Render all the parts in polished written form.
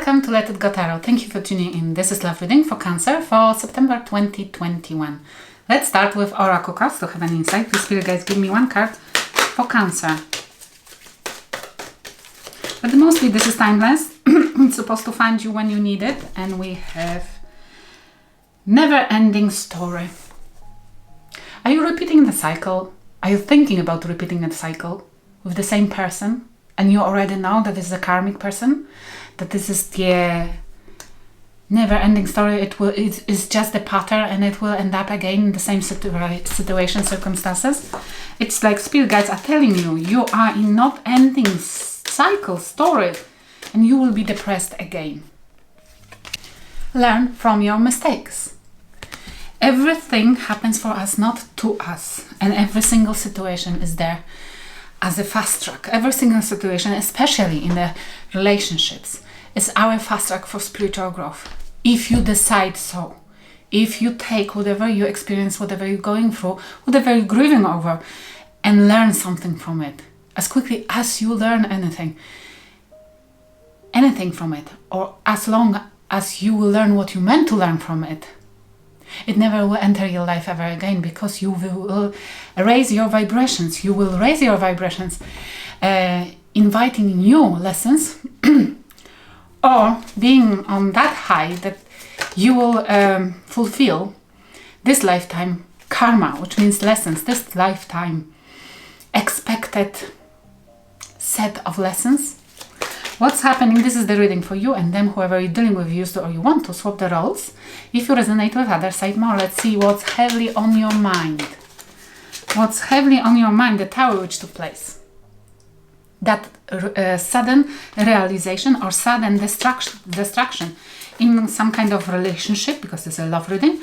Welcome to Let It Go Tarot. Thank you for tuning in. This is love reading for Cancer for September 2021. Let's start with Oracle cards to have an insight. Please, Spirit guys, give me one card for Cancer. But mostly this is timeless. It's supposed to find you when you need it. And we have never-ending story. Are you repeating the cycle? Are you thinking about repeating the cycle with the same person? And you already know that this is a karmic person? That this is the never-ending story. It's just a pattern, and it will end up again in the same situation, circumstances. It's like spirit guides are telling you, you are in not ending cycle story, and you will be depressed again. Learn from your mistakes. Everything happens for us, not to us, and every single situation is there as a fast track. Every single situation, especially in the relationships, is our fast track for spiritual growth. If you decide so, if you take whatever you experience, whatever you're going through, whatever you're grieving over, and learn something from it, as quickly as you learn anything from it, or as long as you will learn what you meant to learn from it, it never will enter your life ever again, because you will raise your vibrations. You will raise your vibrations, inviting new lessons, or being on that high that you will fulfill this lifetime karma, which means lessons, this lifetime expected set of lessons. What's happening? This is the reading for you and them, whoever you're dealing with, used to, or you want to swap the roles. If you resonate with other side more, let's see what's heavily on your mind. What's heavily on your mind, the Tower which took place. That sudden realization or sudden destruction in some kind of relationship, because it's a love reading,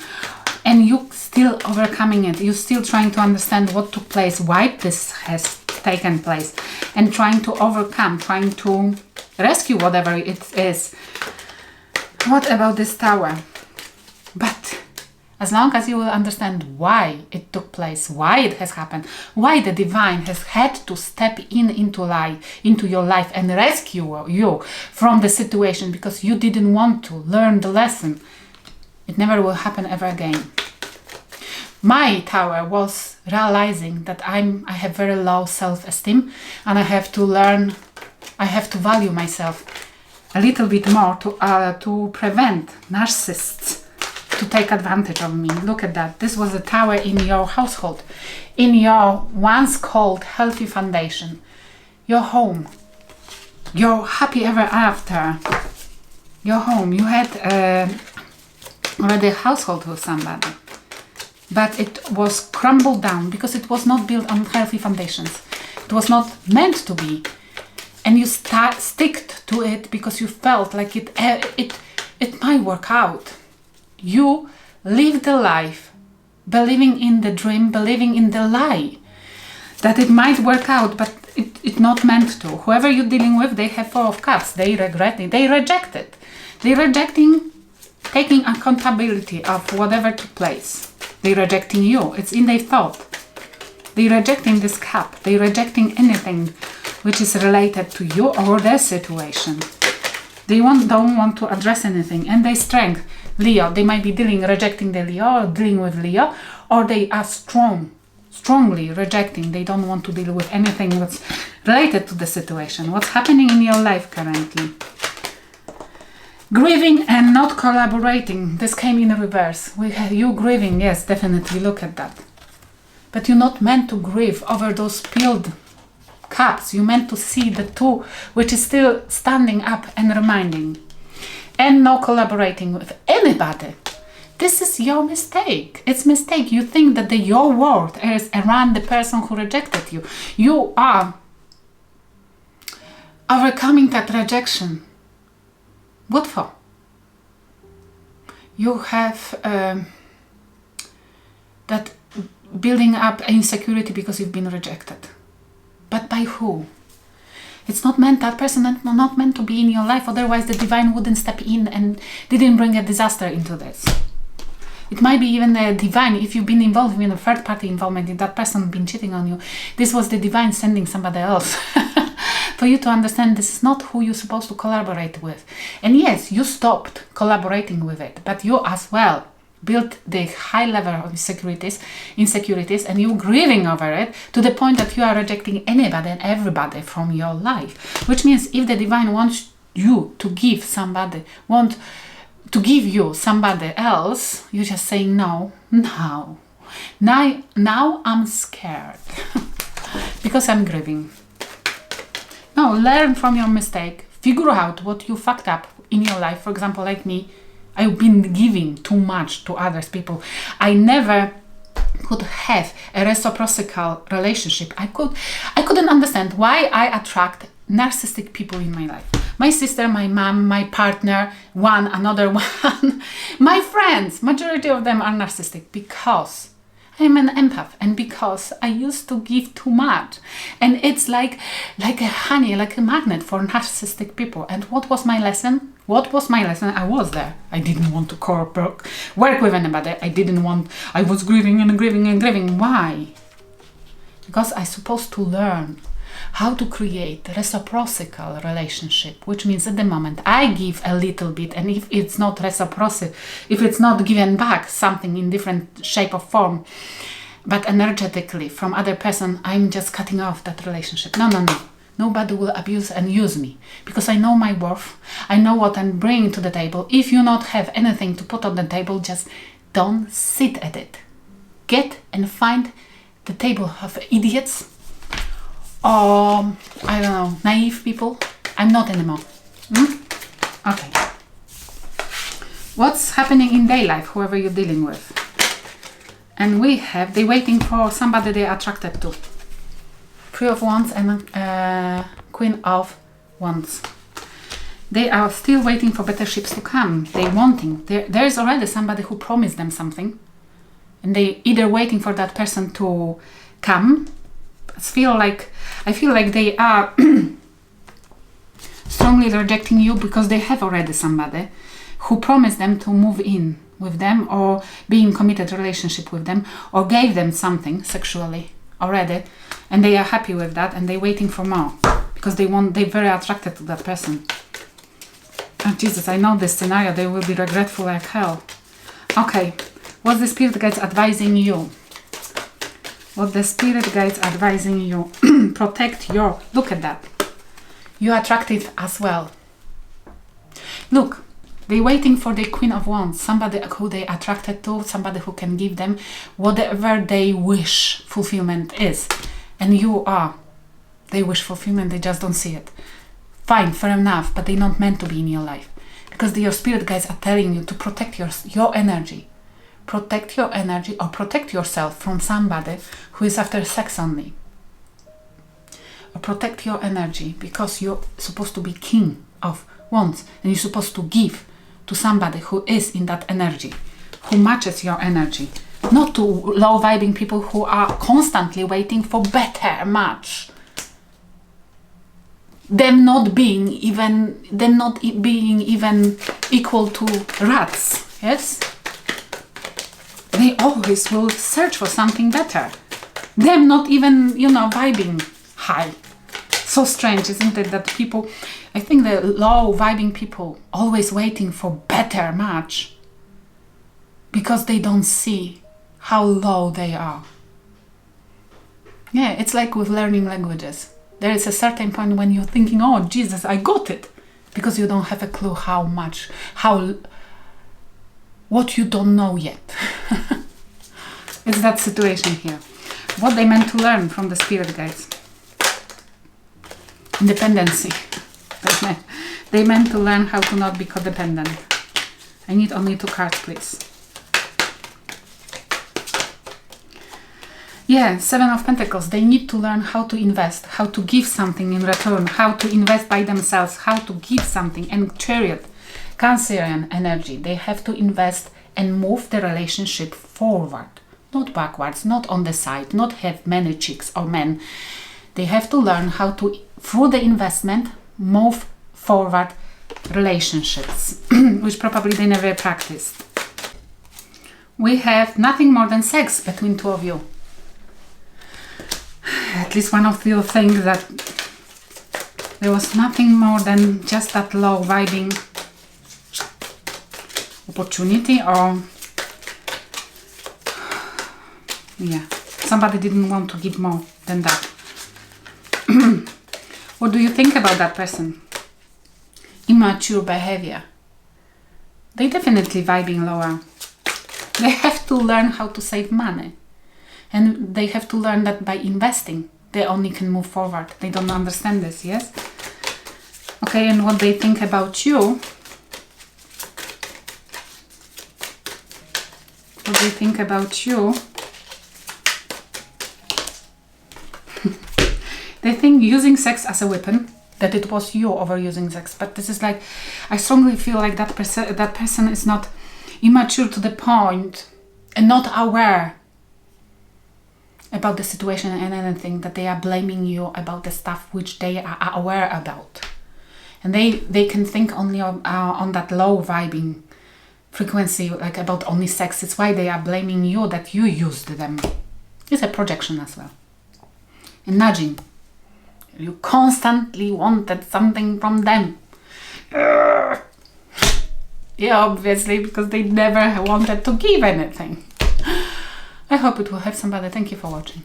and you still overcoming it. You're still trying to understand what took place, why this has taken place, and trying to overcome, trying to rescue whatever it is. What about this Tower? But as long as you will understand why it took place, why it has happened, why the divine has had to step into your life and rescue you from the situation because you didn't want to learn the lesson, it never will happen ever again. My Tower was realizing that I have very low self-esteem, and I have to learn, I have to value myself a little bit more to prevent narcissists to take advantage of me. Look at that. This was a Tower in your household, in your once called healthy foundation, your home, your happy ever after, your home. You had already a household with somebody, but it was crumbled down because it was not built on healthy foundations. It was not meant to be, and you stick to it because you felt like it might work out. You live the life believing in the dream, believing in the lie that it might work out, but it's not meant to. Whoever you're dealing with, they have Four of Cups. They regret it. They reject it. They're rejecting taking accountability of whatever took place. They're rejecting you. It's in their thought. They're rejecting this cup. They're rejecting anything which is related to you or their situation. They don't want to address anything. And their strength, Leo, they might be rejecting the Leo or dealing with Leo, or they are strongly rejecting. They don't want to deal with anything that's related to the situation. What's happening in your life currently? Grieving and not collaborating. This came in reverse. We have you grieving, yes, definitely, look at that. But you're not meant to grieve over those spilled cups. You're meant to see the two, which is still standing up and reminding. And no collaborating with anybody. This is your mistake. It's a mistake. You think that your world is around the person who rejected you. You are overcoming that rejection. What for? You have that building up insecurity because you've been rejected. But by who? It's not meant, that person is not meant to be in your life, otherwise the divine wouldn't step in and didn't bring a disaster into this. It might be even the divine, if you've been involved in a third party involvement, if that person been cheating on you, this was the divine sending somebody else for you to understand this is not who you're supposed to collaborate with. And yes, you stopped collaborating with it, but you as well built the high level of insecurities, and you're grieving over it to the point that you are rejecting anybody and everybody from your life. Which means if the divine wants you to give you somebody else, you're just saying no. Now I'm scared because I'm grieving. No, learn from your mistake. Figure out what you fucked up in your life. For example, like me, I've been giving too much to other people. I never could have a reciprocal relationship. I couldn't understand why I attract narcissistic people in my life. My sister, my mom, my partner, another one, my friends, majority of them are narcissistic because I'm an empath and because I used to give too much. And it's like a honey, like a magnet for narcissistic people. And what was my lesson? I was there. I didn't want to work with anybody. I was grieving and grieving and grieving. Why? Because I'm supposed to learn how to create a reciprocal relationship, which means at the moment I give a little bit, and if it's not reciprocal, if it's not given back something in different shape or form, but energetically from other person, I'm just cutting off that relationship. No. Nobody will abuse and use me because I know my worth. I know what I'm bringing to the table. If you not have anything to put on the table, just don't sit at it. Get and find the table of idiots or, I don't know, naive people. I'm not anymore. Okay. What's happening in their life, whoever you're dealing with? And they're waiting for somebody they're attracted to. Three of Wands and Queen of Wands. They are still waiting for better ships to come. They're wanting. There is already somebody who promised them something. And they either waiting for that person to come. I feel like they are strongly rejecting you because they have already somebody who promised them to move in with them or be in committed relationship with them or gave them something sexually already, and they are happy with that and they're waiting for more because they're very attracted to that person. Oh Jesus, I know this scenario. They will be regretful like hell. Okay, what the spirit guides advising you? What the spirit guides advising you? Protect your... Look at that. You're attractive as well. Look, they're waiting for the Queen of Wands, somebody who they attracted to, somebody who can give them whatever they wish fulfillment is. And you are. They wish fulfillment, they just don't see it. Fine, fair enough, but they're not meant to be in your life. Because your spirit guides are telling you to protect your energy. Protect your energy or protect yourself from somebody who is after sex only. Or protect your energy because you're supposed to be King of Wands and you're supposed to give to somebody who is in that energy, who matches your energy, not to low vibing people who are constantly waiting for better match. Them not being even equal to rats. Yes, they always will search for something better. Them not even vibing high. So strange, isn't it, that people, I think the low vibing people always waiting for better match because they don't see how low they are. Yeah, it's like with learning languages. There is a certain point when you're thinking, oh Jesus, I got it, because you don't have a clue what you don't know yet. It's that situation here. What they meant to learn from the spirit guides. Independency. They meant to learn how to not be codependent. I need only 2 cards, please. Yeah, 7 of Pentacles. They need to learn how to invest, how to give something in return, how to invest by themselves, how to give something. And Chariot, Cancerian energy. They have to invest and move the relationship forward, not backwards, not on the side, not have many chicks or men. They have to learn how to, through the investment, move forward relationships, which probably they never practiced. We have nothing more than sex between 2 of you. At least one of you thinks that There was nothing more than just that low vibing opportunity, or yeah, somebody didn't want to give more than that. What do you think about that person? Immature behavior. They definitely vibing lower. They have to learn how to save money. And they have to learn that by investing, they only can move forward. They don't understand this, yes? Okay, and what they think about you. What they think about you. They think using sex as a weapon, that it was you overusing sex. But this is like, I strongly feel like that person is not immature to the point and not aware about the situation and anything, that they are blaming you about the stuff which they are aware about. And they can think only on that low vibing frequency, like about only sex. It's why they are blaming you that you used them. It's a projection as well. And nudging. You constantly wanted something from them. Yeah, obviously, because they never wanted to give anything. I hope it will help somebody. Thank you for watching.